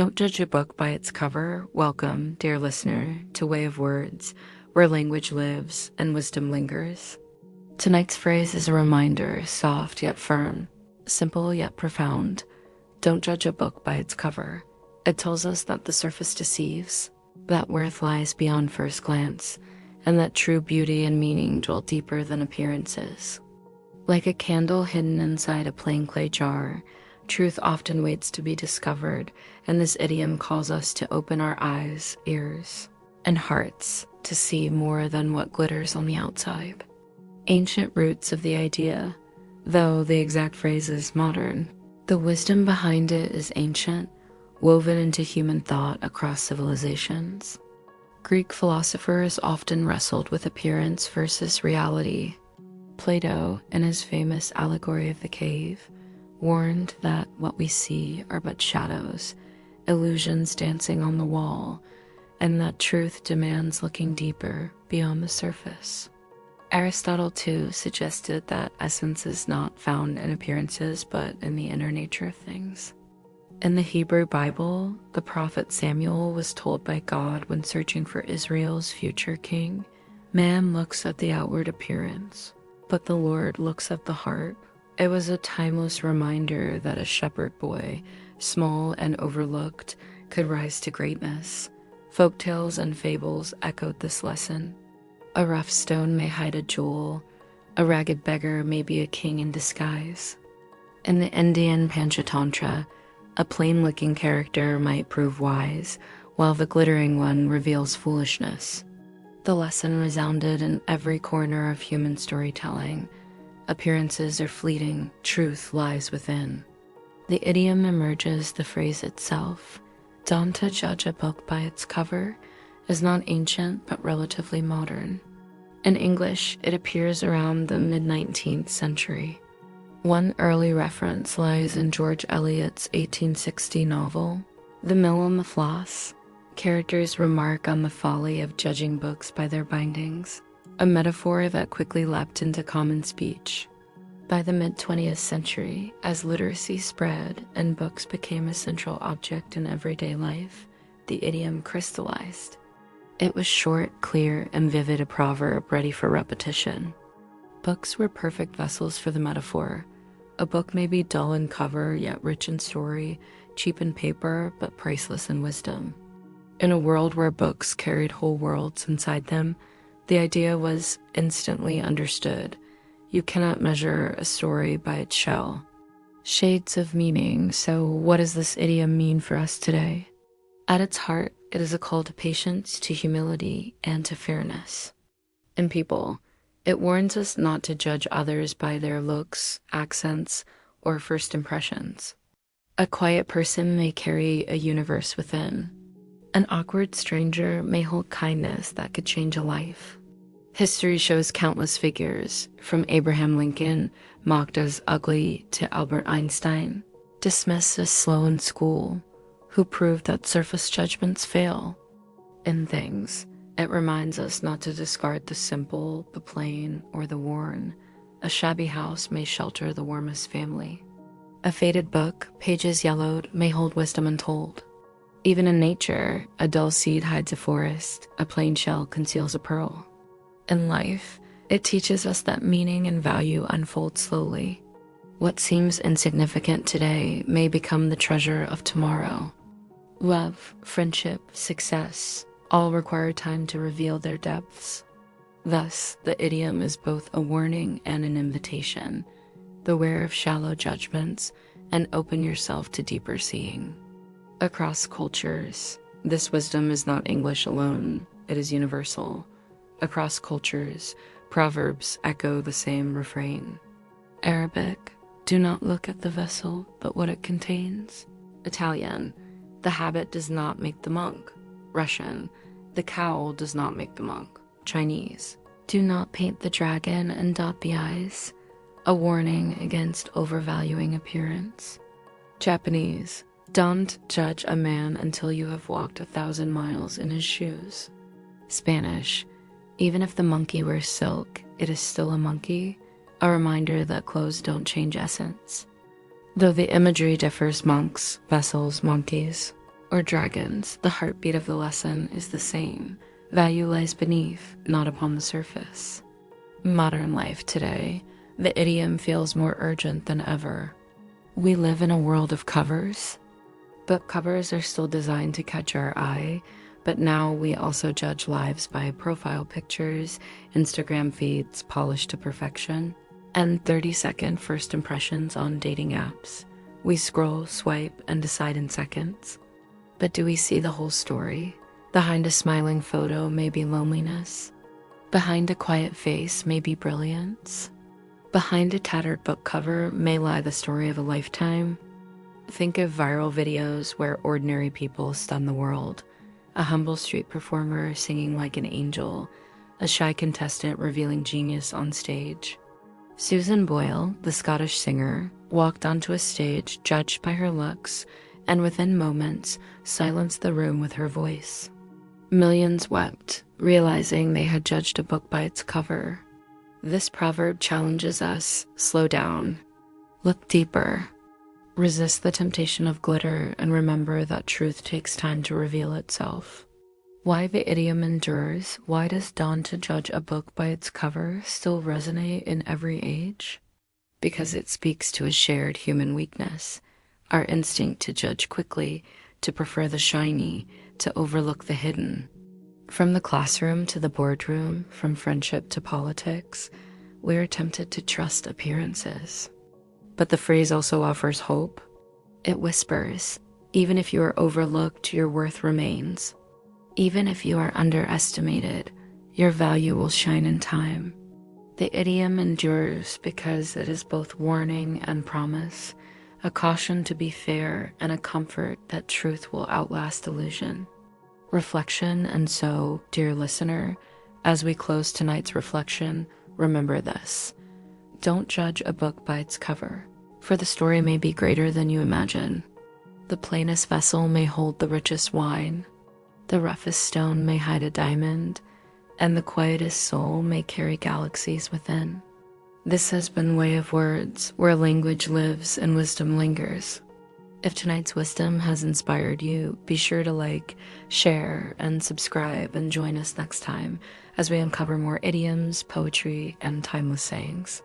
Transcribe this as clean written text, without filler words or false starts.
Don't judge a book by its cover. Welcome, dear listener, to Way of Words, where language lives and wisdom lingers. Tonight's phrase is a reminder, soft yet firm, simple yet profound. Don't judge a book by its cover. It tells us that the surface deceives, that worth lies beyond first glance, and that true beauty and meaning dwell deeper than appearances. Like a candle hidden inside a plain clay jar, truth often waits to be discovered, and this idiom calls us to open our eyes, ears, and hearts to see more than what glitters on the outside. Ancient roots of the idea, though the exact phrase is modern, the wisdom behind it is ancient, woven into human thought across civilizations. Greek philosophers often wrestled with appearance versus reality. Plato, in his famous allegory of the cave, warned that what we see are but shadows, illusions dancing on the wall, and that truth demands looking deeper beyond the surface. Aristotle, too, suggested that essence is not found in appearances but in the inner nature of things. In the Hebrew Bible, the prophet Samuel was told by God when searching for Israel's future king, "Man looks at the outward appearance, but the Lord looks at the heart." It was a timeless reminder that a shepherd boy, small and overlooked, could rise to greatness. Folktales and fables echoed this lesson. A rough stone may hide a jewel. A ragged beggar may be a king in disguise. In the Indian Panchatantra, a plain-looking character might prove wise, while the glittering one reveals foolishness. The lesson resounded in every corner of human storytelling. Appearances are fleeting, truth lies within. The idiom emerges the phrase itself. Don't judge a book by its cover is not ancient but relatively modern. In English, it appears around the mid-19th century. One early reference lies in George Eliot's 1860 novel, The Mill on the Floss. Characters remark on the folly of judging books by their bindings, a metaphor that quickly leapt into common speech. By the mid-20th century, as literacy spread and books became a central object in everyday life, the idiom crystallized. It was short, clear, and vivid, a proverb ready for repetition. Books were perfect vessels for the metaphor. A book may be dull in cover, yet rich in story, cheap in paper, but priceless in wisdom. In a world where books carried whole worlds inside them, the idea was instantly understood. You cannot measure a story by its shell. Shades of meaning. So what does this idiom mean for us today? At its heart, it is a call to patience, to humility, and to fairness. In people, it warns us not to judge others by their looks, accents, or first impressions. A quiet person may carry a universe within. An awkward stranger may hold kindness that could change a life. History shows countless figures, from Abraham Lincoln, mocked as ugly, to Albert Einstein, dismissed as slow in school, who proved that surface judgments fail. In things, it reminds us not to discard the simple, the plain, or the worn. A shabby house may shelter the warmest family. A faded book, pages yellowed, may hold wisdom untold. Even in nature, a dull seed hides a forest, a plain shell conceals a pearl. In life, it teaches us that meaning and value unfold slowly. What seems insignificant today may become the treasure of tomorrow. Love, friendship, success, all require time to reveal their depths. Thus, the idiom is both a warning and an invitation. Beware of shallow judgments and open yourself to deeper seeing. Across cultures, this wisdom is not English alone, it is universal. Across cultures, proverbs echo the same refrain. Arabic, do not look at the vessel, but what it contains. Italian, the habit does not make the monk. Russian, the cowl does not make the monk. Chinese, do not paint the dragon and dot the i's, a warning against overvaluing appearance. Japanese, don't judge a man until you have walked 1,000 miles in his shoes. Spanish, even if the monkey wears silk, it is still a monkey, a reminder that clothes don't change essence. Though the imagery differs, monks, vessels, monkeys, or dragons, the heartbeat of the lesson is the same. Value lies beneath, not upon the surface. Modern life today, the idiom feels more urgent than ever. We live in a world of covers. Book covers are still designed to catch our eye, but now we also judge lives by profile pictures, Instagram feeds polished to perfection, and 30-second first impressions on dating apps. We scroll, swipe, and decide in seconds. But do we see the whole story? Behind a smiling photo may be loneliness. Behind a quiet face may be brilliance. Behind a tattered book cover may lie the story of a lifetime. Think of viral videos where ordinary people stun the world. A humble street performer singing like an angel. A shy contestant revealing genius on stage. Susan Boyle, the Scottish singer, walked onto a stage judged by her looks, and within moments silenced the room with her voice. Millions wept, realizing they had judged a book by its cover. This proverb challenges us: slow down, look deeper, resist the temptation of glitter, and remember that truth takes time to reveal itself. Why the idiom endures? Why does dawn to judge a book by its cover still resonate in every age? Because it speaks to a shared human weakness, our instinct to judge quickly, to prefer the shiny, to overlook the hidden. From the classroom to the boardroom, from friendship to politics, we are tempted to trust appearances. But the phrase also offers hope. It whispers, even if you are overlooked, your worth remains. Even if you are underestimated, your value will shine in time. The idiom endures because it is both warning and promise, a caution to be fair and a comfort that truth will outlast illusion. Reflection. And so, dear listener, as we close tonight's reflection, remember this. Don't judge a book by its cover, for the story may be greater than you imagine. The plainest vessel may hold the richest wine, the roughest stone may hide a diamond, and the quietest soul may carry galaxies within. This has been Way of Words, where language lives and wisdom lingers. If tonight's wisdom has inspired you, be sure to like, share, and subscribe, and join us next time as we uncover more idioms, poetry, and timeless sayings.